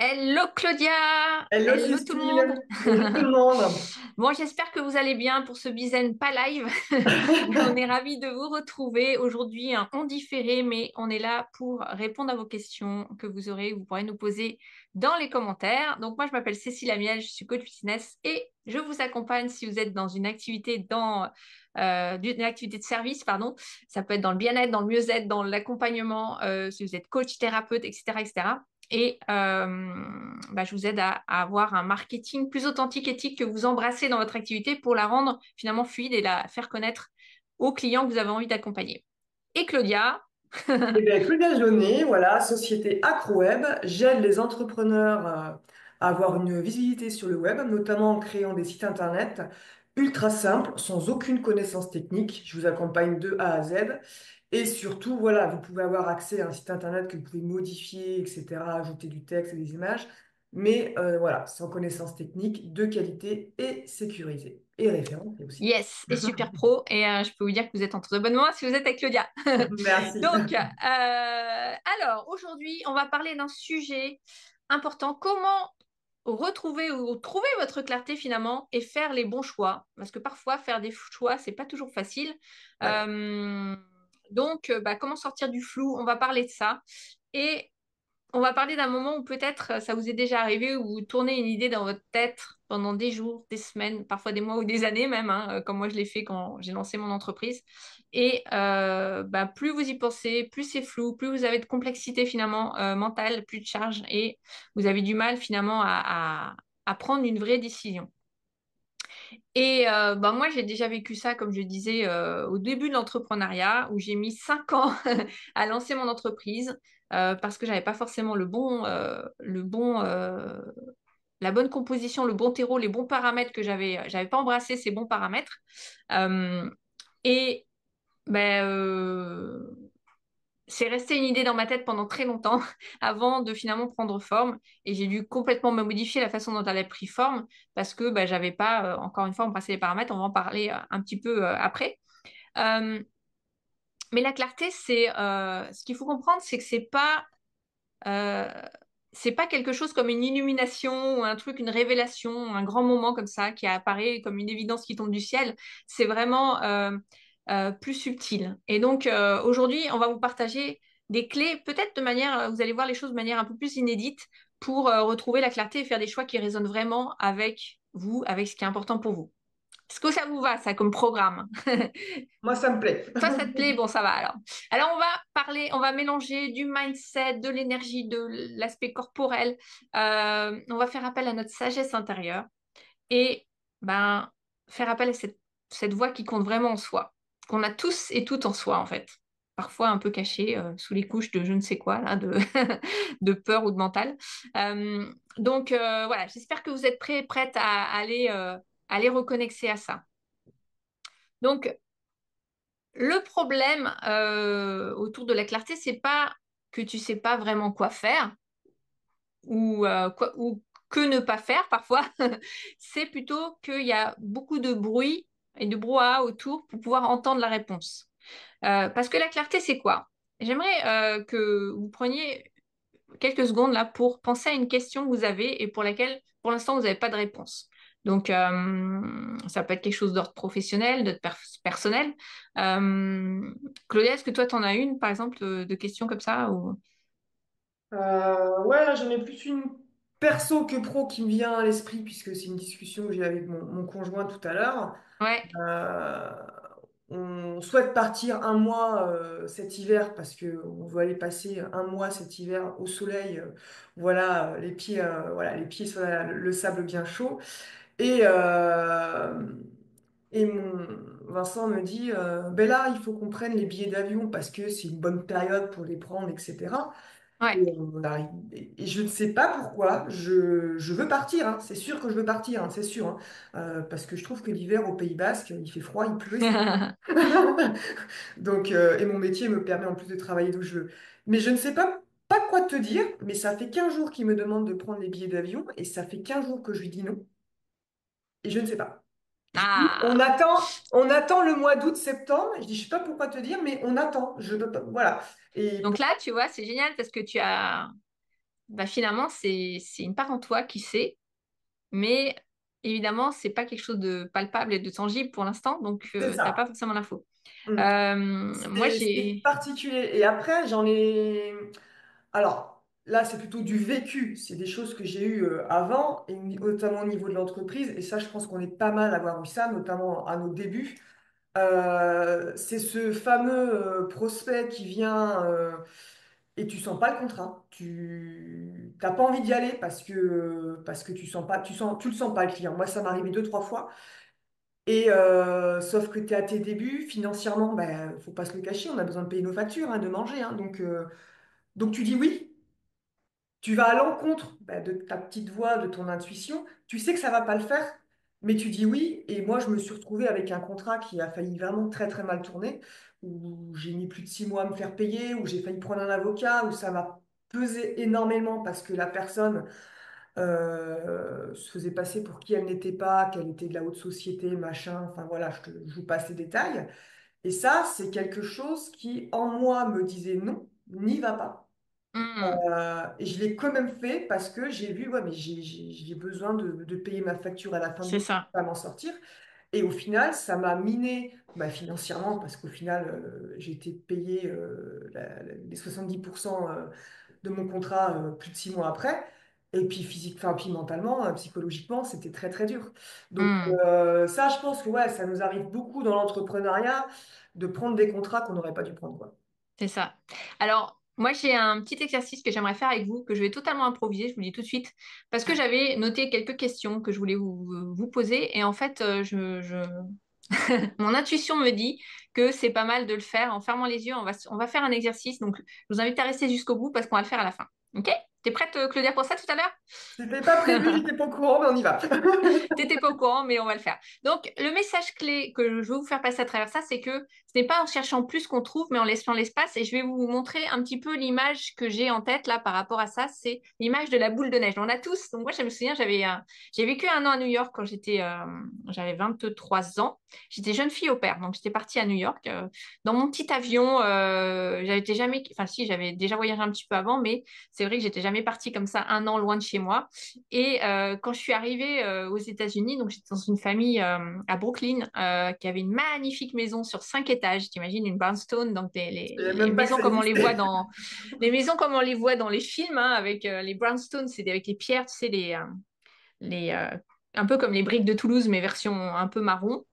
Hello Claudia, Hello hello tout le monde. Cécile, bonjour tout le monde. Bon, j'espère que vous allez bien pour ce Bizen pas live. On est ravis de vous retrouver aujourd'hui, en différé, mais on est là pour répondre à vos questions que vous aurez, vous pourrez nous poser dans les commentaires. Donc moi, je m'appelle Cécile Amiel, je suis coach business et je vous accompagne si vous êtes dans une activité une activité de service, pardon. Ça peut être dans le bien-être, dans le mieux-être, dans l'accompagnement, si vous êtes coach, thérapeute, etc., etc. Je vous aide à avoir un marketing plus authentique, éthique que vous embrassez dans votre activité pour la rendre finalement fluide et la faire connaître aux clients que vous avez envie d'accompagner. Et Claudia, Eh bien, Claudia Jaunet, voilà, société AcroWeb, j'aide les entrepreneurs à avoir une visibilité sur le web, notamment en créant des sites internet ultra simples, sans aucune connaissance technique. Je vous accompagne de A à Z. Et surtout, voilà, vous pouvez avoir accès à un site internet que vous pouvez modifier, etc., ajouter du texte et des images, mais voilà, sans connaissance technique, de qualité et sécurisée. Et référencé aussi. yes, et super pro. Et je peux vous dire que vous êtes entre de bonnes mains si vous êtes avec Claudia. Merci. Alors aujourd'hui, on va parler d'un sujet important. Comment retrouver ou trouver votre clarté finalement et faire les bons choix. Parce que parfois, faire des choix, c'est pas toujours facile. Ouais. Comment sortir du flou? On va parler de ça. Et on va parler d'un moment où peut-être ça vous est déjà arrivé, où vous tournez une idée dans votre tête pendant des jours, des semaines, parfois des mois ou des années même, hein, comme moi je l'ai fait quand j'ai lancé mon entreprise. Et plus vous y pensez, plus c'est flou, plus vous avez de complexité finalement mentale, plus de charge, et vous avez du mal finalement à prendre une vraie décision. Moi, j'ai déjà vécu ça, comme je disais, au début de l'entrepreneuriat, où j'ai mis 5 ans à lancer mon entreprise parce que j'avais pas forcément la bonne composition, le bon terreau, les bons paramètres j'avais pas embrassé ces bons paramètres. Euh, et ben, c'est resté une idée dans ma tête pendant très longtemps avant de finalement prendre forme. Et j'ai dû complètement me modifier la façon dont elle a pris forme parce que j'avais pas, encore une fois, embrassé les paramètres. On va en parler un petit peu après. Euh, mais la clarté, ce qu'il faut comprendre, c'est que euh, c'est pas quelque chose comme une illumination ou un truc, une révélation, un grand moment comme ça qui apparaît comme une évidence qui tombe du ciel. C'est vraiment plus subtil. Et donc aujourd'hui, on va vous partager des clés, peut-être de manière, vous allez voir les choses de manière un peu plus inédite pour retrouver la clarté et faire des choix qui résonnent vraiment avec vous, avec ce qui est important pour vous. Est-ce que ça vous va, ça, comme programme? Moi, ça me plaît. Toi, ça te plaît? Bon, ça va alors. Alors, on va mélanger du mindset, de l'énergie, de l'aspect corporel. On va faire appel à notre sagesse intérieure et ben, faire appel à cette voix qui compte vraiment en soi, qu'on a tous et toutes en soi, en fait. Parfois un peu cachée sous les couches de je ne sais quoi, là, de peur ou de mental. Voilà, j'espère que vous êtes prête aller reconnecter à ça. Donc, le problème autour de la clarté, c'est pas que tu sais pas vraiment quoi faire ou que ne pas faire parfois. C'est plutôt qu'il y a beaucoup de bruit et de brouhaha autour pour pouvoir entendre la réponse. Parce que la clarté, c'est quoi? J'aimerais que vous preniez quelques secondes là pour penser à une question que vous avez et pour laquelle, pour l'instant, vous n'avez pas de réponse. Donc, ça peut être quelque chose d'ordre professionnel, personnel. Claudia, est-ce que toi, tu en as une, par exemple, de questions comme ça ou... Ouais, là, j'en ai plus une perso que pro qui me vient à l'esprit, puisque c'est une discussion que j'ai avec mon conjoint tout à l'heure. Ouais, Euh, on souhaite partir un mois cet hiver parce que on veut aller passer un mois cet hiver au soleil, voilà, voilà, les pieds sur le sable bien chaud. Et, euh, et Vincent me dit, ben là, il faut qu'on prenne les billets d'avion parce que c'est une bonne période pour les prendre, etc. ouais. Et je ne sais pas pourquoi, je veux partir, hein. C'est sûr que je veux partir, hein, c'est sûr, hein. Parce que je trouve que l'hiver au Pays Basque, il fait froid, il pleut, et c'est... Donc, et mon métier me permet en plus de travailler d'où je veux. Mais je ne sais pas quoi te dire, mais ça fait 15 jours qu'il me demande de prendre les billets d'avion, et ça fait 15 jours que je lui dis non, et je ne sais pas. Ah, On attend le mois d'août, septembre. Je dis, je sais pas pourquoi te dire, mais on attend. Je peux pas, voilà. Et donc là, tu vois, c'est génial parce que bah, finalement, c'est une part en toi qui sait, mais évidemment, c'est pas quelque chose de palpable et de tangible pour l'instant, donc C'est t'as pas ça. forcément l'info. Mm. Moi, C'est particulier. Et après, j'en ai... Alors, là, c'est plutôt du vécu. C'est des choses que j'ai eues avant, et notamment au niveau de l'entreprise. Et ça, je pense qu'on est pas mal à avoir eu ça, notamment à nos débuts. C'est ce fameux prospect qui vient et tu sens pas le contrat. Tu t'as pas envie d'y aller parce que tu sens pas, tu le sens pas le client. Moi, ça m'est arrivé deux, trois fois. Et sauf que tu es à tes débuts, financièrement, ben, faut pas se le cacher, on a besoin de payer nos factures, hein, de manger, hein. Donc tu dis oui, tu vas à l'encontre ben, de ta petite voix, de ton intuition, tu sais que ça va pas le faire, mais tu dis oui. Et moi, je me suis retrouvée avec un contrat qui a failli vraiment très très mal tourner, où j'ai mis plus de 6 mois à me faire payer, où j'ai failli prendre un avocat, où ça m'a pesé énormément parce que la personne se faisait passer pour qui elle n'était pas, qu'elle était de la haute société, machin, enfin voilà, je te joue pas ces détails. Et ça, c'est quelque chose qui, en moi, me disait non, n'y va pas. Hmm, Et je l'ai quand même fait parce que j'ai vu, ouais, mais j'ai besoin de payer ma facture à la fin du c'est mois, ça. pas m'en sortir. Et au final, ça m'a miné bah, financièrement parce qu'au final, j'ai été payé les 70% de mon contrat plus de 6 mois après. Et puis physique, enfin, puis mentalement, psychologiquement, c'était très très dur. Donc Hmm, ça, je pense que ouais, ça nous arrive beaucoup dans l'entrepreneuriat de prendre des contrats qu'on n'aurait pas dû prendre, quoi. c'est ça. Alors, moi, j'ai un petit exercice que j'aimerais faire avec vous, que je vais totalement improviser, je vous le dis tout de suite, parce que j'avais noté quelques questions que je voulais vous poser, et en fait, mon intuition me dit que c'est pas mal de le faire en fermant les yeux. On va faire un exercice, donc je vous invite à rester jusqu'au bout parce qu'on va le faire à la fin. Ok? T'es prête, Claudia, pour ça tout à l'heure? C'était pas prévu, j'étais pas au courant, mais on y va. T'étais pas au courant, mais on va le faire. Donc, le message clé que je veux vous faire passer à travers ça, c'est que ce n'est pas en cherchant plus qu'on trouve, mais en laissant l'espace. Et je vais vous montrer un petit peu l'image que j'ai en tête là par rapport à ça. C'est l'image de la boule de neige. On a tous. Donc, moi, je me souviens, j'ai vécu un an à New York quand j'avais 23 ans. J'étais jeune fille au père. Donc, j'étais partie à New York dans mon petit avion. J'avais jamais, enfin, si, j'avais déjà voyagé un petit peu avant, mais c'est vrai que j'étais jamais partie comme ça un an loin de chez moi. Et quand je suis arrivée aux États-Unis, donc j'étais dans une famille à Brooklyn qui avait une magnifique maison sur 5 étages. T'imagines une brownstone, donc Je savais les même pas que maisons ça comme on les voit existait. dans les maisons comme on les voit dans les films, hein, avec les brownstones, c'est avec les pierres, tu sais, les un peu comme les briques de Toulouse, mais version un peu marron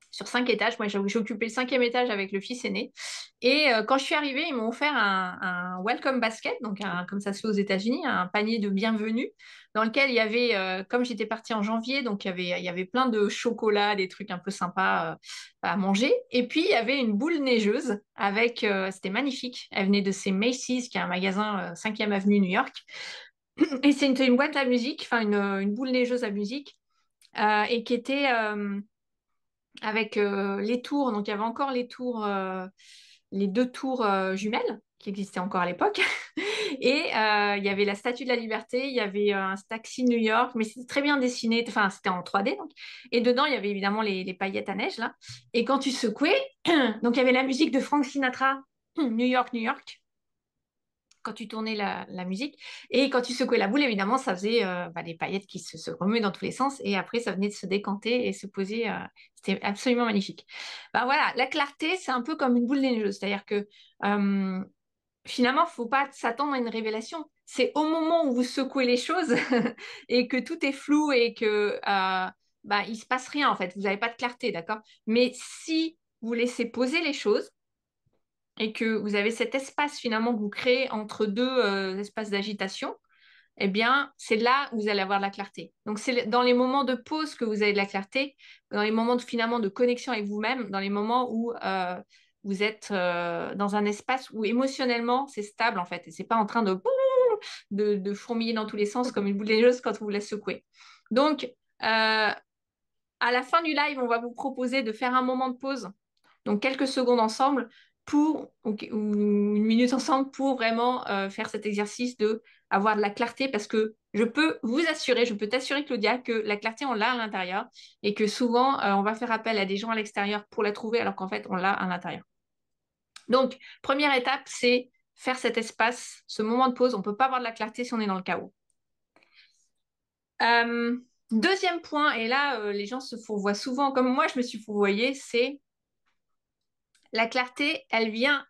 sur 5 étages. Moi, j'ai occupé le 5e étage avec le fils aîné. Et quand je suis arrivée, ils m'ont offert un welcome basket, donc comme ça se fait aux États-Unis, un panier de bienvenue, dans lequel il y avait, comme j'étais partie en janvier, donc il y avait plein de chocolat, des trucs un peu sympas à manger. Et puis, il y avait une boule neigeuse avec, c'était magnifique. Elle venait de chez Macy's, qui est un magasin 5e avenue New York. Et c'était une boîte à musique, enfin une boule neigeuse à musique, et qui était avec les tours. Donc, il y avait encore les 2 tours jumelles qui existaient encore à l'époque. Et il y avait la Statue de la Liberté, il y avait un taxi de New York, mais c'était très bien dessiné. Enfin, c'était en 3D, donc. Et dedans, il y avait évidemment les paillettes à neige, là. Et quand tu secouais, donc il y avait la musique de Frank Sinatra, New York, New York, quand tu tournais la musique. Et quand tu secouais la boule, évidemment, ça faisait des paillettes qui se remuaient dans tous les sens. Et après, ça venait de se décanter et se poser. C'était absolument magnifique. Bah voilà, la clarté, c'est un peu comme une boule neigeuse. C'est-à-dire que euh, finalement, il ne faut pas s'attendre à une révélation. C'est au moment où vous secouez les choses et que tout est flou et que il ne se passe rien, en fait. Vous n'avez pas de clarté, d'accord? Mais si vous laissez poser les choses, et que vous avez cet espace finalement que vous créez entre deux espaces d'agitation, eh bien, c'est là où vous allez avoir de la clarté. Donc, c'est dans les moments de pause que vous avez de la clarté, dans les moments finalement de connexion avec vous-même, dans les moments où vous êtes dans un espace où émotionnellement c'est stable en fait, et c'est pas en train de fourmiller dans tous les sens comme une boule neigeuse quand vous la secouez. Donc, à la fin du live, on va vous proposer de faire un moment de pause, donc quelques secondes ensemble ou une minute ensemble pour vraiment faire cet exercice de avoir de la clarté parce que je peux vous assurer, je peux t'assurer Claudia que la clarté on l'a à l'intérieur et que souvent on va faire appel à des gens à l'extérieur pour la trouver alors qu'en fait on l'a à l'intérieur. Donc première étape c'est faire cet espace, ce moment de pause. On ne peut pas avoir de la clarté si on est dans le chaos. Euh, Deuxième point, et là, les gens se fourvoient souvent, comme moi, je me suis fourvoyée, c'est la clarté, elle vient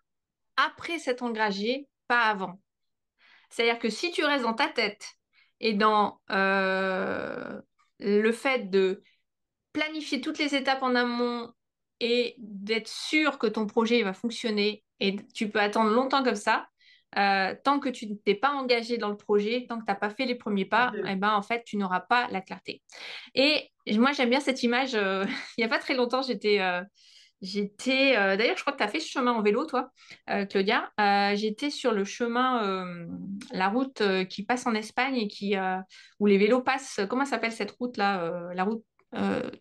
après s'être engagé, pas avant. C'est-à-dire que si tu restes dans ta tête et dans le fait de planifier toutes les étapes en amont et d'être sûr que ton projet va fonctionner, et tu peux attendre longtemps comme ça, tant que tu ne t'es pas engagé dans le projet, tant que tu n'as pas fait les premiers pas, eh Ok. ben, en fait, tu n'auras pas la clarté. Et moi, j'aime bien cette image. Il n'y a pas très longtemps, d'ailleurs, je crois que tu as fait ce chemin en vélo, toi, Claudia. J'étais sur le chemin, la route qui passe en Espagne et où les vélos passent. Comment s'appelle cette route-là? La route,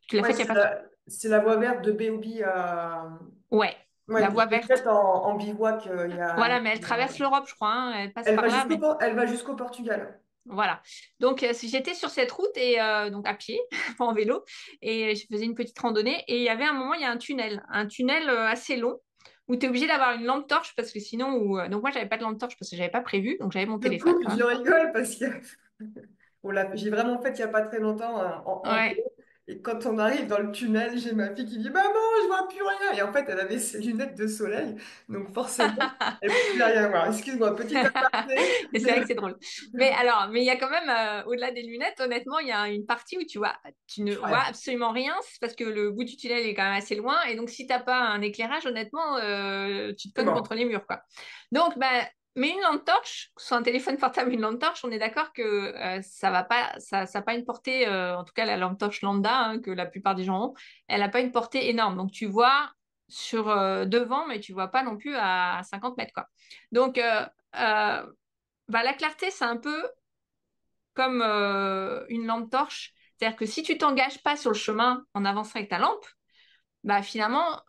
tu l'as Ouais, faite il n'y a pas. c'est la voie verte de BOB à... Ouais, Ouais, la je voie l'ai faite verte. en bivouac Voilà, mais elle traverse l'Europe, je crois, hein. Elle passe par là, mais Elle va jusqu'au Portugal. voilà. Donc, j'étais sur cette route et donc à pied, pas en vélo, et je faisais une petite randonnée. Et il y avait un moment, il y a un tunnel assez long où tu es obligé d'avoir une lampe torche parce que sinon, donc moi, j'avais pas de lampe torche parce que j'avais pas prévu, donc j'avais mon Je téléphone coupe, quand je même. rigole parce que j'ai vraiment fait il n'y a pas très longtemps en Ouais. vélo. Et quand on arrive dans le tunnel, j'ai ma fille qui dit «Maman, je vois plus rien!» Et en fait, elle avait ses lunettes de soleil. Donc forcément, elle ne pouvait rien voir. Excuse-moi, petit aparté. Et c'est vrai que c'est drôle. Mais il y a quand même, au-delà des lunettes, honnêtement, il y a une partie où tu ne vois Ouais, absolument rien, c'est parce que le bout du tunnel est quand même assez loin. Et donc, si t'as pas un éclairage, honnêtement, tu te c'est cognes contre mort. les murs, quoi. Donc, bah, mais une lampe torche, que ce soit un téléphone portable, une lampe torche, on est d'accord que ça va pas, ça a pas une portée, en tout cas la lampe torche lambda, hein, que la plupart des gens ont, elle n'a pas une portée énorme. Donc, tu vois sur devant, mais tu vois pas non plus à 50 mètres, quoi. Donc, euh, bah, la clarté, c'est un peu comme une lampe torche. C'est-à-dire que si tu t'engages pas sur le chemin en avançant avec ta lampe, bah, finalement,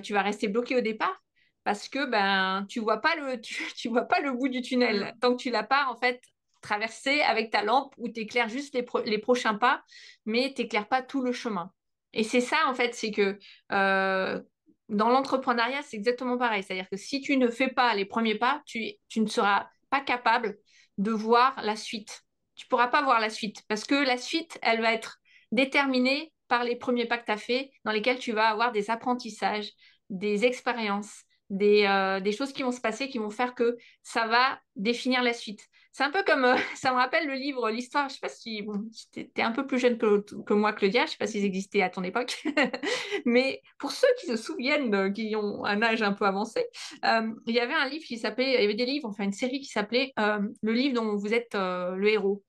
tu vas rester bloqué au départ parce que ben, tu vois pas le bout du tunnel. Mm. Tant que tu l'as pas, en fait, traversé avec ta lampe où tu éclaires juste les prochains pas, mais tu n'éclaires pas tout le chemin. Et c'est ça, en fait, c'est que euh, dans l'entrepreneuriat, c'est exactement pareil. C'est-à-dire que si tu ne fais pas les premiers pas, tu ne seras pas capable de voir la suite. Tu pourras pas voir la suite parce que la suite, elle va être déterminée par les premiers pas que tu as fait, dans lesquels tu vas avoir des apprentissages, des expériences, des choses qui vont se passer, qui vont faire que ça va définir la suite. C'est un peu comme, ça me rappelle le livre, l'histoire, je sais pas si, bon, tu es un peu plus jeune que moi, Claudia, je sais pas s'ils existaient à ton époque, mais pour ceux qui se souviennent, qui ont un âge un peu avancé, il y avait un livre qui s'appelait, il y avait des livres, enfin une série qui s'appelait Le livre dont vous êtes le héros,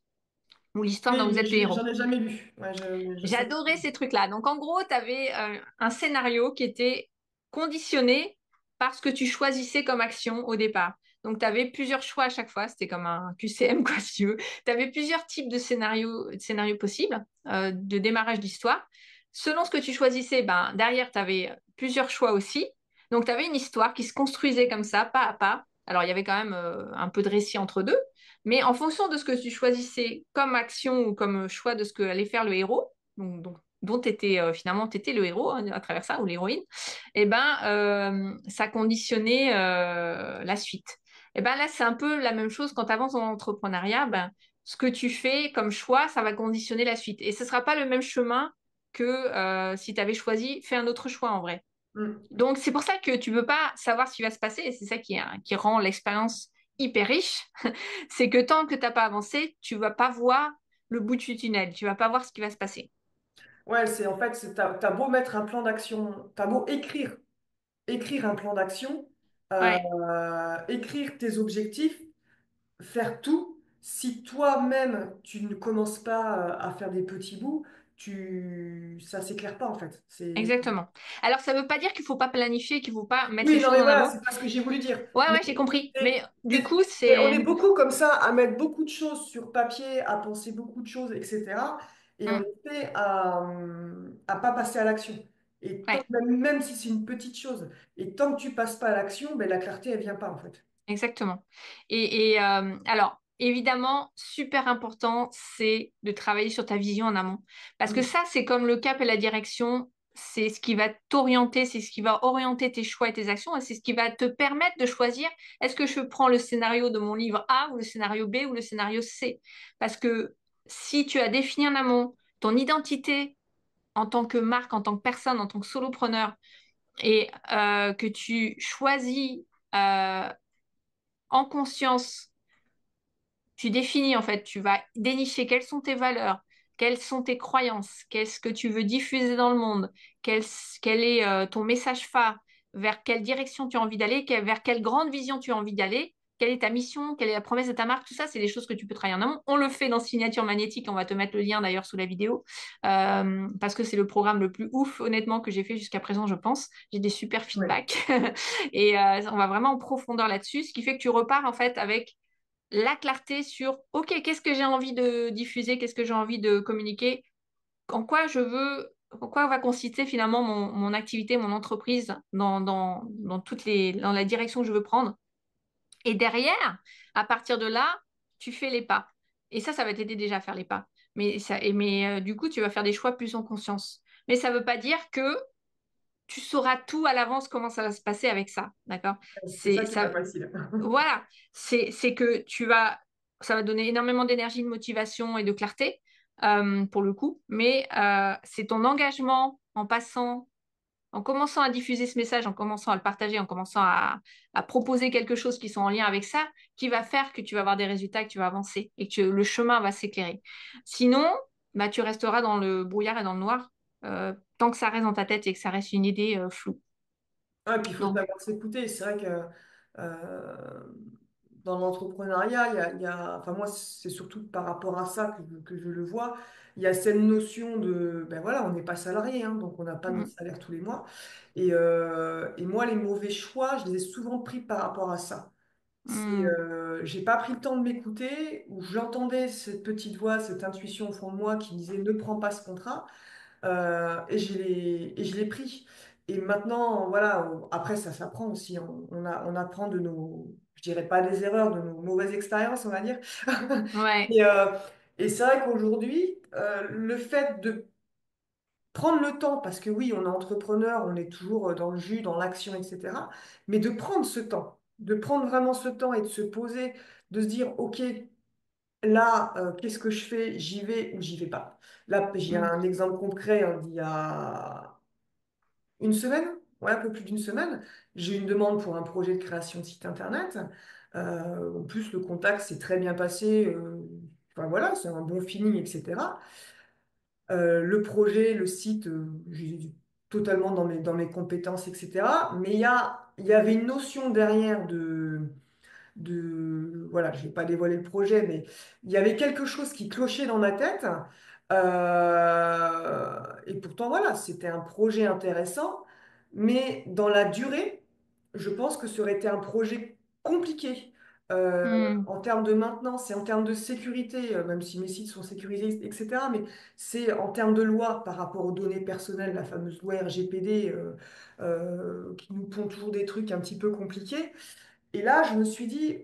ou l'histoire dont Oui, vous mais êtes le héros. j'en ai jamais lu. Ouais, je sais. J'adorais ces trucs-là. Donc, en gros, tu avais un scénario qui était conditionné par ce que tu choisissais comme action au départ. Donc, tu avais plusieurs choix à chaque fois. C'était comme un QCM, quoi, si tu veux. Tu avais plusieurs types de scénarios possibles de démarrage d'histoire. Selon ce que tu choisissais, ben, derrière, tu avais plusieurs choix aussi. Donc, tu avais une histoire qui se construisait comme ça, pas à pas. Alors, il y avait quand même un peu de récit entre deux. Mais en fonction de ce que tu choisissais comme action ou comme choix de ce que allait faire le héros, dont finalement t'étais le héros hein, à travers ça ou l'héroïne, et ben ça conditionnait la suite. Et ben là c'est un peu la même chose quand tu avances dans l'entrepreneuriat. Ben ce que tu fais comme choix, ça va conditionner la suite. Et ce sera pas le même chemin que si tu avais choisi, fait un autre choix en vrai. Mm. Donc, c'est pour ça que tu ne peux pas savoir ce qui va se passer et c'est ça qui rend l'expérience hyper riche. C'est que tant que tu n'as pas avancé, tu ne vas pas voir le bout du tunnel, tu ne vas pas voir ce qui va se passer. Ouais, t'as beau mettre un plan d'action, t'as beau écrire un plan d'action, Ouais, écrire tes objectifs, faire tout. Si toi-même, tu ne commences pas à faire des petits bouts, ça s'éclaire pas en fait. exactement. Alors, ça ne veut pas dire qu'il ne faut pas planifier, qu'il ne faut pas mettre les Oui, non, choses mais en voilà, avant. c'est pas ce que j'ai voulu dire. Ouais, Mais ouais, j'ai compris. Mais c'est- du coup, on c'est... est beaucoup comme ça à mettre beaucoup de choses sur papier, à penser beaucoup de choses, etc. Et on Hmm, est fait à pas passer à l'action. Et ouais. même si c'est une petite chose, et tant que tu passes pas à l'action, ben, la clarté, elle vient pas en fait. Exactement. Et alors, évidemment, super important, c'est de travailler sur ta vision en amont. Parce que Mm. ça, c'est comme le cap et la direction. c'est ce qui va t'orienter, c'est ce qui va orienter tes choix et tes actions, et c'est ce qui va te permettre de choisir est-ce que je prends le scénario de mon livre A ou le scénario B ou le scénario C. Parce que si tu as défini en amont ton identité en tant que marque, en tant que personne, en tant que solopreneur, et que tu choisis euh, en conscience, tu définis en fait, tu vas dénicher quelles sont tes valeurs, quelles sont tes croyances, qu'est-ce que tu veux diffuser dans le monde, quel, quel est ton message phare, vers quelle direction tu as envie d'aller, vers quelle grande vision tu as envie d'aller, quelle est ta mission, quelle est la promesse de ta marque, tout ça, c'est des choses que tu peux travailler en amont. On le fait dans Signature Magnétique, on va te mettre le lien d'ailleurs sous la vidéo, parce que c'est le programme le plus ouf, honnêtement, que j'ai fait jusqu'à présent, je pense. J'ai des super Ouais. feedbacks et on va vraiment en profondeur là-dessus, ce qui fait que tu repars en fait avec la clarté sur, OK, qu'est-ce que j'ai envie de diffuser, qu'est-ce que j'ai envie de communiquer, en quoi je veux, en quoi va consister finalement mon activité, mon entreprise, dans la direction que je veux prendre. Et derrière, à partir de là, tu fais les pas. Et ça va t'aider déjà à faire les pas. Mais du coup, tu vas faire des choix plus en conscience. Mais ça ne veut pas dire que tu sauras tout à l'avance comment ça va se passer avec ça, d'accord? C'est ça C'est qui est pas ça, facile. voilà, c'est que ça va donner énormément d'énergie, de motivation et de clarté pour le coup, mais c'est ton engagement en passant, en commençant à diffuser ce message, en commençant à le partager, en commençant à proposer quelque chose qui soit en lien avec ça, qui va faire que tu vas avoir des résultats, que tu vas avancer et que le chemin va s'éclairer. Sinon, bah, tu resteras dans le brouillard et dans le noir tant que ça reste dans ta tête et que ça reste une idée floue. Ah, et puis il faut Donc, savoir s'écouter. C'est vrai que euh, dans l'entrepreneuriat, enfin moi, c'est surtout par rapport à ça que je le vois. Il y a cette notion de, ben voilà, on n'est pas salarié, hein, donc on n'a pas notre mm, salaire tous les mois. Et moi, les mauvais choix, je les ai souvent pris par rapport à ça. mm, J'ai pas pris le temps de m'écouter, où j'entendais cette petite voix, cette intuition au fond de moi qui me disait ne prends pas ce contrat. Et je l'ai pris. Et maintenant, voilà, après, ça s'apprend aussi. On apprend de nos, je dirais pas des erreurs, de nos mauvaises expériences, on va dire. ouais. Et, et c'est vrai qu'aujourd'hui, le fait de prendre le temps, parce que oui, on est entrepreneur, on est toujours dans le jus, dans l'action, etc. Mais de prendre ce temps, de prendre vraiment ce temps et de se poser, de se dire, OK, là, qu'est-ce que je fais? J'y vais ou j'y vais pas? Là, j'ai Mm, un exemple concret hein, d'il y a une semaine, ouais, un peu plus d'une semaine. J'ai eu une demande pour un projet de création de site internet. En plus, le contact s'est très bien passé. Enfin voilà, c'est un bon feeling, etc. Le projet, le site, j'ai totalement dans mes compétences, etc. Mais il y avait une notion derrière voilà, je vais pas dévoiler le projet, mais il y avait quelque chose qui clochait dans ma tête. Et pourtant, voilà, c'était un projet intéressant, mais dans la durée, je pense que ça aurait été un projet compliqué. mm, En termes de maintenance et en termes de sécurité, même si mes sites sont sécurisés, etc. Mais c'est en termes de loi par rapport aux données personnelles, la fameuse loi RGPD, qui nous pond toujours des trucs un petit peu compliqués. Et là, je me suis dit,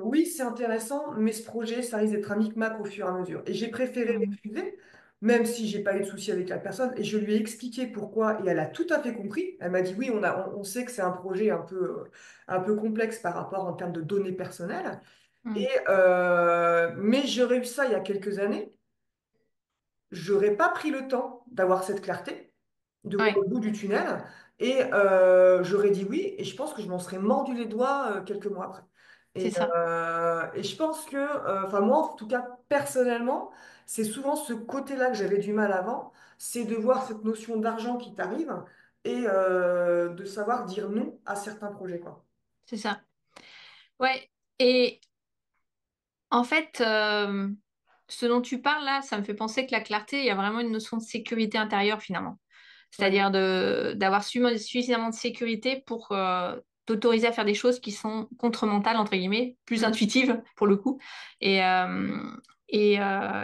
oui, c'est intéressant, mais ce projet, ça risque d'être un micmac au fur et à mesure. Et j'ai préféré mm, refuser, même si j'ai pas eu de souci avec la personne. Et je lui ai expliqué pourquoi, et elle a tout à fait compris. Elle m'a dit, oui, on sait que c'est un projet un peu complexe par rapport en termes de données personnelles. mm. Mais j'aurais eu ça il y a quelques années. J'aurais pas pris le temps d'avoir cette clarté, de voir Ouais, le bout du tunnel, et j'aurais dit oui, et je pense que je m'en serais mordu les doigts quelques mois après. c'est ça, Et je pense que, enfin moi en tout cas personnellement, c'est souvent ce côté-là que j'avais du mal avant, c'est de voir cette notion d'argent qui t'arrive et de savoir dire non à certains projets, quoi. c'est ça. Ouais, et en fait, ce dont tu parles là, ça me fait penser que la clarté, il y a vraiment une notion de sécurité intérieure finalement. Ouais. C'est-à-dire d'avoir suffisamment de sécurité pour t'autoriser à faire des choses qui sont contre-mentales, entre guillemets, plus Mm. intuitives pour le coup. Et, et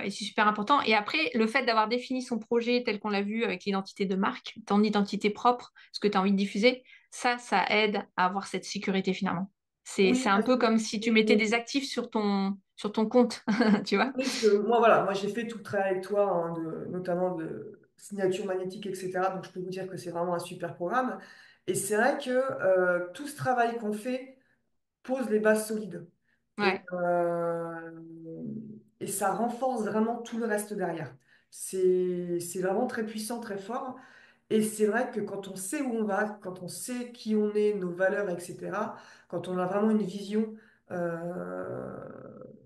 c'est super important. Et après, le fait d'avoir défini son projet tel qu'on l'a vu avec l'identité de marque, ton identité propre, ce que tu as envie de diffuser, ça aide à avoir cette sécurité finalement. C'est Oui, un parce peu que comme si tu mettais des actifs sur ton compte, tu vois? oui, parce que moi, voilà, moi j'ai fait tout le travail avec toi, hein, notamment signature magnétique, etc. Donc je peux vous dire que c'est vraiment un super programme. Et c'est vrai que tout ce travail qu'on fait pose les bases solides. Et, Ouais, euh, et ça renforce vraiment tout le reste derrière. C'est vraiment très puissant, très fort. Et c'est vrai que quand on sait où on va, quand on sait qui on est, nos valeurs, etc., quand on a vraiment une vision euh,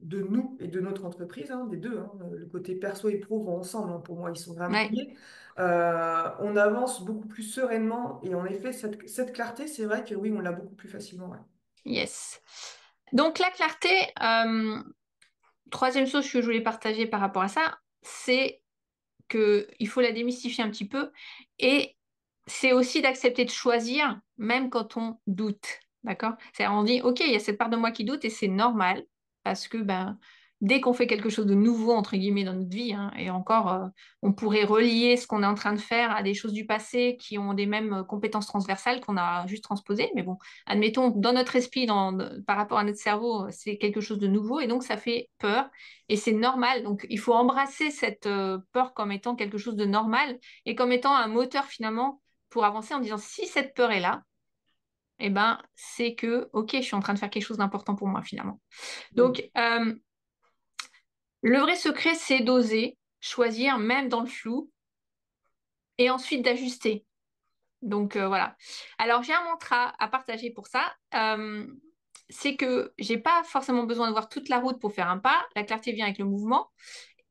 de nous et de notre entreprise, hein, des deux, hein, le côté perso et pro vont ensemble, hein, pour moi, ils sont vraiment ouais, liés, on avance beaucoup plus sereinement. Et en effet, cette clarté, c'est vrai que oui, on l'a beaucoup plus facilement. Ouais. yes. Donc la clarté, troisième chose que je voulais partager par rapport à ça, c'est que il faut la démystifier un petit peu et c'est aussi d'accepter de choisir même quand on doute. D'accord? C'est-à-dire on dit OK, il y a cette part de moi qui doute et c'est normal parce que ben dès qu'on fait quelque chose de nouveau entre guillemets dans notre vie hein, et encore on pourrait relier ce qu'on est en train de faire à des choses du passé qui ont des mêmes compétences transversales qu'on a juste transposées mais bon, admettons dans notre esprit par rapport à notre cerveau, c'est quelque chose de nouveau et donc ça fait peur et c'est normal. Donc, il faut embrasser cette peur comme étant quelque chose de normal et comme étant un moteur finalement pour avancer en disant si cette peur est là, eh ben, c'est que, ok, je suis en train de faire quelque chose d'important pour moi finalement. Mm. Donc, le vrai secret, c'est d'oser choisir même dans le flou et ensuite d'ajuster. Donc, voilà. Alors, j'ai un mantra à partager pour ça. C'est que j'ai pas forcément besoin de voir toute la route pour faire un pas. La clarté vient avec le mouvement.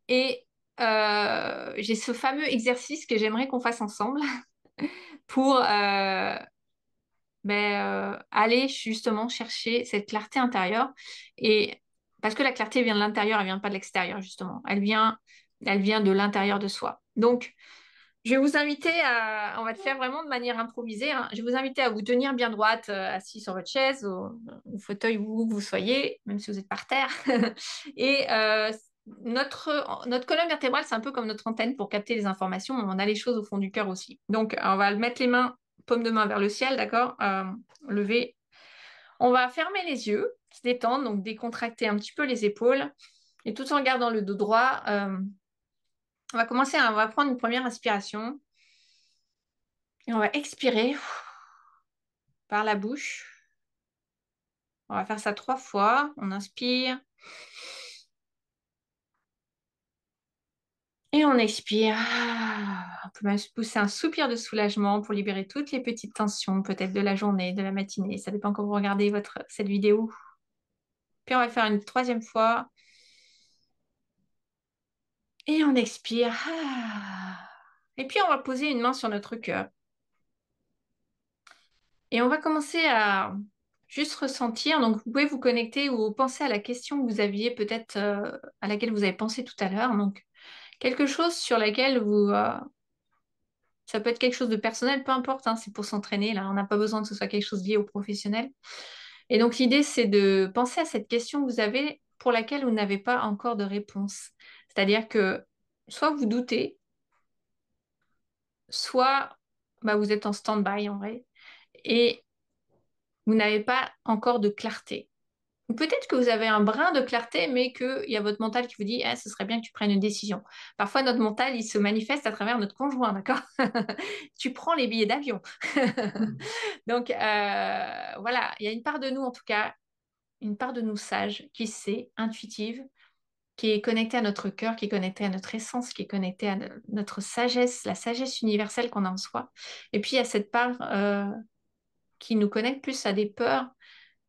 Et j'ai ce fameux exercice que j'aimerais qu'on fasse ensemble pour aller justement chercher cette clarté intérieure. Et parce que la clarté vient de l'intérieur, elle vient pas de l'extérieur, justement. Elle vient de l'intérieur de soi. Donc, je vais vous inviter on va le faire vraiment de manière improvisée, hein. Je vais vous inviter à vous tenir bien droite, assis sur votre chaise, au fauteuil où vous soyez, même si vous êtes par terre. Et notre colonne vertébrale, c'est un peu comme notre antenne pour capter les informations. On a les choses au fond du cœur aussi. Donc, on va mettre les mains, paume de main vers le ciel, d'accord? Lever. On va fermer les yeux, se détendre, donc décontracter un petit peu les épaules. Et tout en gardant le dos droit, on va commencer, on va prendre une première inspiration. Et on va expirer par la bouche. On va faire ça 3 fois. On inspire et on expire. On peut même se pousser un soupir de soulagement pour libérer toutes les petites tensions, peut-être de la journée, de la matinée. Ça dépend quand vous regardez cette vidéo. Puis on va faire une troisième fois et on expire. Et puis on va poser une main sur notre cœur. Et on va commencer à juste ressentir. Donc, vous pouvez vous connecter ou penser à la question que vous aviez peut-être, à laquelle vous avez pensé tout à l'heure. Donc, quelque chose sur laquelle ça peut être quelque chose de personnel, peu importe, hein, c'est pour s'entraîner, là. On n'a pas besoin que ce soit quelque chose lié au professionnel. Et donc, l'idée, c'est de penser à cette question que vous avez pour laquelle vous n'avez pas encore de réponse. C'est-à-dire que soit vous doutez, soit bah, vous êtes en stand-by en vrai, et vous n'avez pas encore de clarté. Ou peut-être que vous avez un brin de clarté, mais qu'il y a votre mental qui vous dit, ah, ce serait bien que tu prennes une décision. Parfois, notre mental, il se manifeste à travers notre conjoint, d'accord? Tu prends les billets d'avion. Mm. Donc, voilà, il y a une part de nous, en tout cas, une part de nous sage, qui sait, intuitive, qui est connectée à notre cœur, qui est connectée à notre essence, qui est connectée à notre sagesse, la sagesse universelle qu'on a en soi. Et puis, il y a cette part qui nous connecte plus à des peurs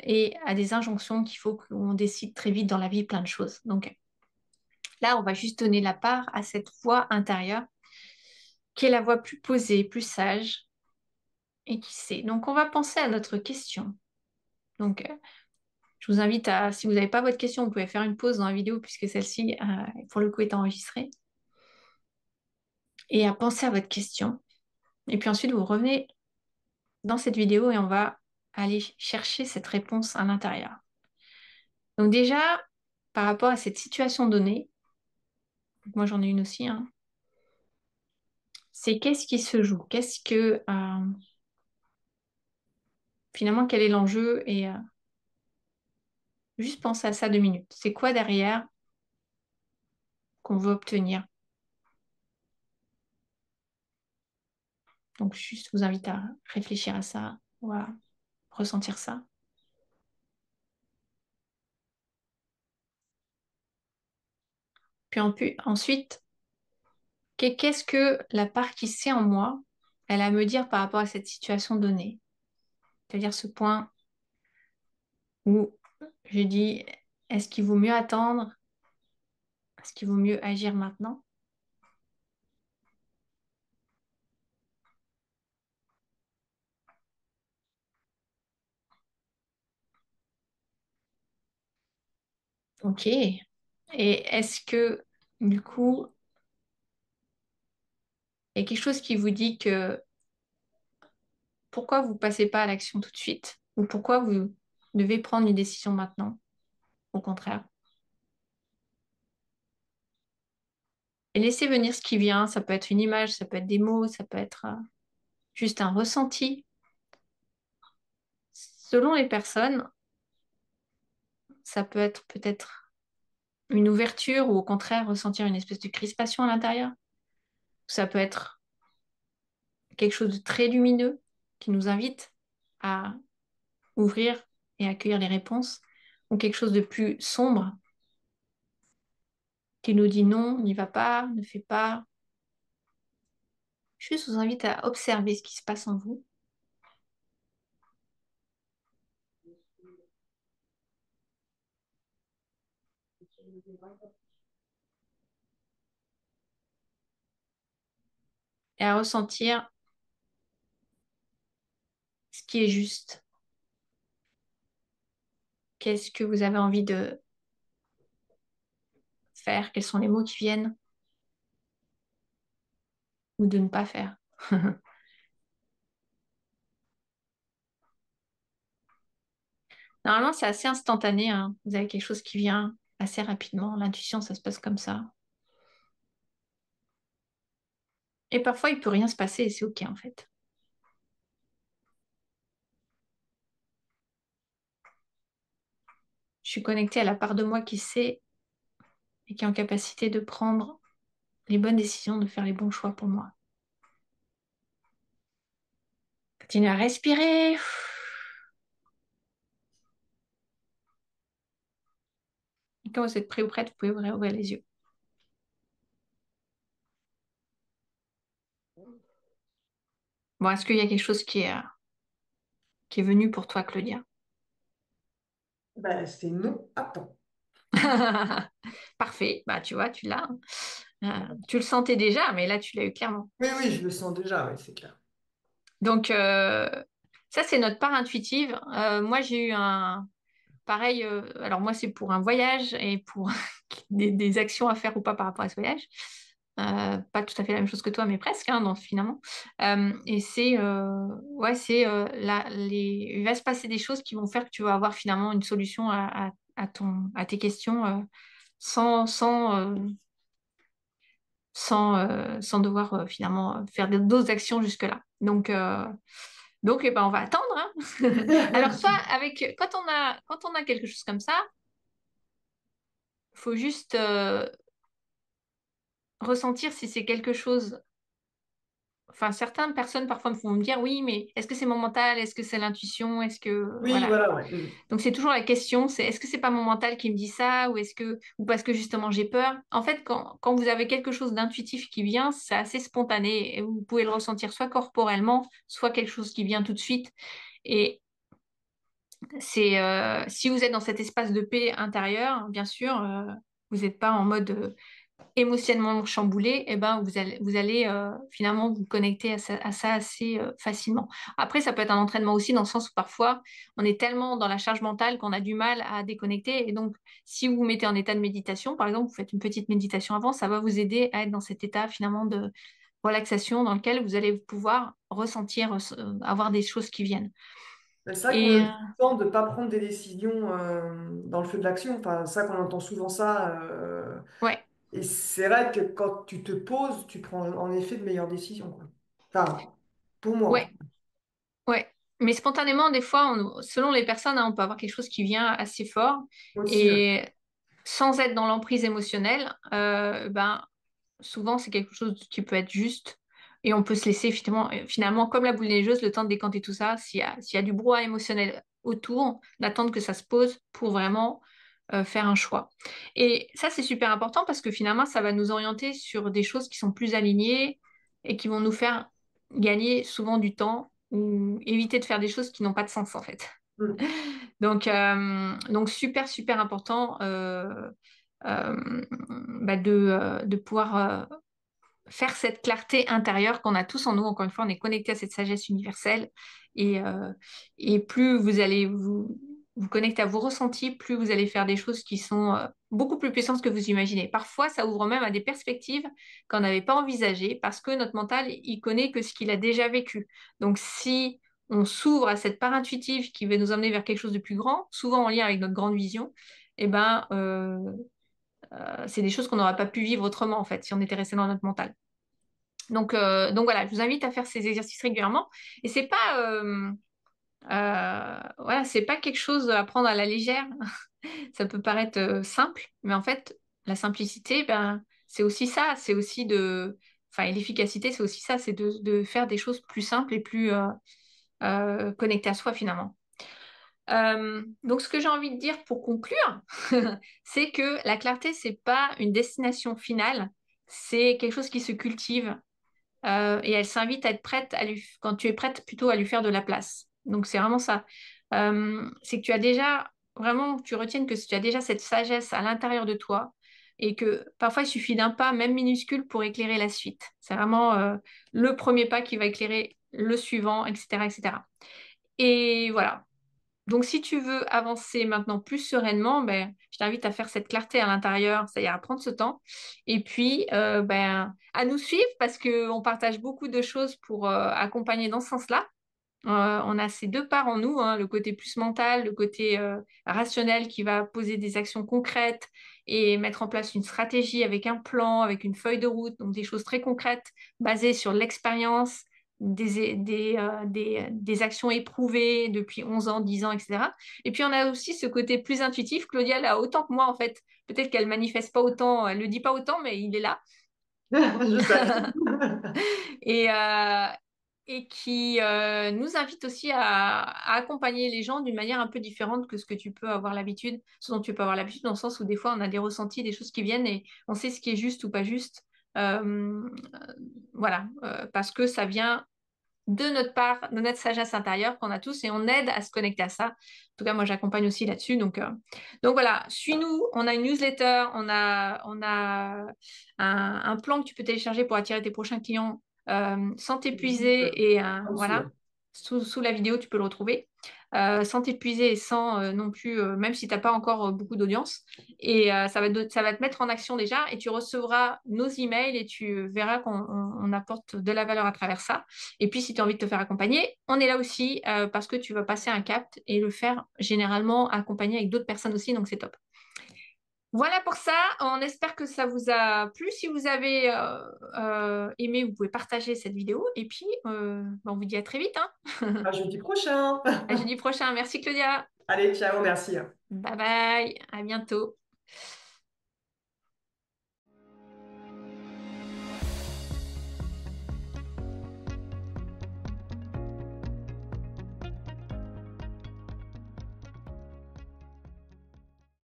et à des injonctions qu'il faut qu'on décide très vite dans la vie plein de choses. Donc là, on va juste donner la part à cette voix intérieure qui est la voix plus posée, plus sage et qui sait. Donc on va penser à notre question. Donc je vous invite à, si vous n'avez pas votre question, vous pouvez faire une pause dans la vidéo puisque celle-ci, pour le coup, est enregistrée. Et à penser à votre question. Et puis ensuite, vous revenez dans cette vidéo et on va aller chercher cette réponse à l'intérieur. Donc déjà, par rapport à cette situation donnée, moi j'en ai une aussi, hein, c'est qu'est-ce qui se joue? Finalement, quel est l'enjeu? Et juste penser à ça 2 minutes. C'est quoi derrière qu'on veut obtenir? Donc, juste vous invite à réfléchir à ça ou à ressentir ça. Puis ensuite, qu'est-ce que la part qui sait en moi, elle a à me dire par rapport à cette situation donnée? C'est-à-dire ce point où je dis, est-ce qu'il vaut mieux attendre? Est-ce qu'il vaut mieux agir maintenant? Ok. Et est-ce que, du coup, il y a quelque chose qui vous dit que pourquoi vous passez pas à l'action tout de suite? Ou pourquoi vous devez prendre une décision maintenant, au contraire? Et laissez venir ce qui vient. Ça peut être une image, ça peut être des mots, ça peut être juste un ressenti. Selon les personnes, ça peut être peut-être une ouverture ou au contraire ressentir une espèce de crispation à l'intérieur. Ça peut être quelque chose de très lumineux qui nous invite à ouvrir et accueillir les réponses, ou quelque chose de plus sombre qui nous dit non, n'y va pas, ne fais pas. Juste vous invite à observer ce qui se passe en vous et à ressentir ce qui est juste. Qu'est-ce que vous avez envie de faire? Quels sont les mots qui viennent ou de ne pas faire? Normalement, c'est assez instantané, hein. Vous avez quelque chose qui vient assez rapidement. L'intuition, ça se passe comme ça. Et parfois, il peut rien se passer et c'est OK en fait. Je suis connectée à la part de moi qui sait et qui est en capacité de prendre les bonnes décisions, de faire les bons choix pour moi. Continuez à respirer. Et quand vous êtes prêt ou prête, vous pouvez ouvrir les yeux. Bon, est-ce qu'il y a quelque chose qui est venu pour toi, Claudia? Ben, c'est non, attends. Parfait. Bah, tu vois, tu l'as. Tu le sentais déjà, mais là, tu l'as eu clairement. Oui, oui, je le sens déjà, oui, c'est clair. Donc, ça, c'est notre part intuitive. Moi, j'ai eu un... Pareil, alors moi, c'est pour un voyage et pour des actions à faire ou pas par rapport à ce voyage. Pas tout à fait la même chose que toi, mais presque, hein, donc, finalement. Et ouais, il va se passer des choses qui vont faire que tu vas avoir finalement une solution à tes questions sans, sans, sans devoir finalement faire d'autres actions jusque-là. Donc eh ben, on va attendre, hein. Alors, soit quand on a quelque chose comme ça, il faut juste ressentir si c'est quelque chose. Enfin, certaines personnes parfois me font me dire oui, mais est-ce que c'est mon mental? Est-ce que c'est l'intuition? Est-ce que. Oui, Voilà. voilà, ouais. Donc, c'est toujours la question, c'est est-ce que c'est pas mon mental qui me dit ça? Ou parce que justement j'ai peur? En fait, quand vous avez quelque chose d'intuitif qui vient, c'est assez spontané et vous pouvez le ressentir soit corporellement, soit quelque chose qui vient tout de suite. Et si vous êtes dans cet espace de paix intérieure, bien sûr, vous n'êtes pas en mode émotionnellement chamboulé, et ben vous allez finalement vous connecter à ça assez facilement. Après, ça peut être un entraînement aussi dans le sens où parfois on est tellement dans la charge mentale qu'on a du mal à déconnecter. Et donc, si vous vous mettez en état de méditation, par exemple, vous faites une petite méditation avant, ça va vous aider à être dans cet état finalement de relaxation dans lequel vous allez pouvoir ressentir, avoir des choses qui viennent. Mais c'est vrai qu'on Et nous dit souvent de ne pas prendre des décisions dans le feu de l'action. Enfin, c'est vrai qu'on entend souvent ça. ouais. Et c'est vrai que quand tu te poses, tu prends en effet de meilleures décisions, quoi. Enfin, pour moi, en Ouais, tout cas. ouais. Mais spontanément, des fois, selon les personnes, hein, on peut avoir quelque chose qui vient assez fort. Moi aussi, ouais. Et sans être dans l'emprise émotionnelle, ben, souvent, c'est quelque chose qui peut être juste. Et on peut se laisser finalement, comme la boule neigeuse, le temps de décanter tout ça. S'il y a du brouhaha émotionnel autour, d'attendre que ça se pose pour vraiment faire un choix. Et ça, c'est super important parce que finalement, ça va nous orienter sur des choses qui sont plus alignées et qui vont nous faire gagner souvent du temps ou éviter de faire des choses qui n'ont pas de sens en fait. Mm. Donc super, super important euh, de pouvoir faire cette clarté intérieure qu'on a tous en nous. Encore une fois, on est connecté à cette sagesse universelle et, euh, et plus vous allez vous connecter à vos ressentis, plus vous allez faire des choses qui sont beaucoup plus puissantes que vous imaginez. Parfois, ça ouvre même à des perspectives qu'on n'avait pas envisagées parce que notre mental, il connaît que ce qu'il a déjà vécu. Donc, si on s'ouvre à cette part intuitive qui va nous emmener vers quelque chose de plus grand, souvent en lien avec notre grande vision, eh ben, c'est des choses qu'on n'aurait pas pu vivre autrement, en fait, si on était resté dans notre mental. Donc voilà, je vous invite à faire ces exercices régulièrement. Et c'est pas, voilà, c'est pas quelque chose à prendre à la légère. Ça peut paraître simple, mais en fait, la simplicité, ben, c'est aussi ça. C'est aussi enfin, et l'efficacité, c'est aussi ça, c'est de faire des choses plus simples et plus connectées à soi finalement. Donc, ce que j'ai envie de dire pour conclure, c'est que la clarté, c'est pas une destination finale, c'est quelque chose qui se cultive et elle s'invite à être prête quand tu es prête plutôt à lui faire de la place. Donc c'est vraiment ça. C'est que tu as déjà, vraiment, tu retiennes que tu as déjà cette sagesse à l'intérieur de toi et que parfois il suffit d'un pas, même minuscule, pour éclairer la suite. C'est vraiment le premier pas qui va éclairer le suivant, etc., etc. Et voilà. Donc, si tu veux avancer maintenant plus sereinement, ben, je t'invite à faire cette clarté à l'intérieur, c'est-à-dire à prendre ce temps. Et puis, à nous suivre parce qu'on partage beaucoup de choses pour accompagner dans ce sens-là. On a ces deux parts en nous, hein, le côté plus mental, le côté rationnel qui va poser des actions concrètes et mettre en place une stratégie avec un plan, avec une feuille de route, donc des choses très concrètes basées sur l'expérience, des actions éprouvées depuis 11 ans, 10 ans, etc. Et puis on a aussi ce côté plus intuitif. Claudia l'a autant que moi en fait. Peut-être qu'elle manifeste pas autant, elle le dit pas autant, mais il est là. Je sais. Et, et qui nous invite aussi à accompagner les gens d'une manière un peu différente que ce que tu peux avoir l'habitude, ce dont tu peux avoir l'habitude, dans le sens où des fois on a des ressentis, des choses qui viennent et on sait ce qui est juste ou pas juste. Voilà, parce que ça vient de notre part, de notre sagesse intérieure qu'on a tous et on aide à se connecter à ça. En tout cas, moi, j'accompagne aussi là-dessus. Donc voilà, suis-nous. On a une newsletter, on a un plan que tu peux télécharger pour attirer tes prochains clients sans t'épuiser et En dessous, ouais. voilà, sous la vidéo, tu peux le retrouver. Sans t'épuiser et sans non plus, même si tu n'as pas encore beaucoup d'audience. Et ça va te mettre en action déjà et tu recevras nos emails et tu verras qu'on apporte de la valeur à travers ça. Et puis, si tu as envie de te faire accompagner, on est là aussi parce que tu vas passer un cap et le faire généralement accompagné avec d'autres personnes aussi, donc c'est top. Voilà pour ça, on espère que ça vous a plu. Si vous avez aimé, vous pouvez partager cette vidéo. Et puis, on vous dit à très vite, hein. À jeudi prochain. À jeudi prochain. Merci Claudia. Allez, ciao, merci. Bye bye. À bientôt.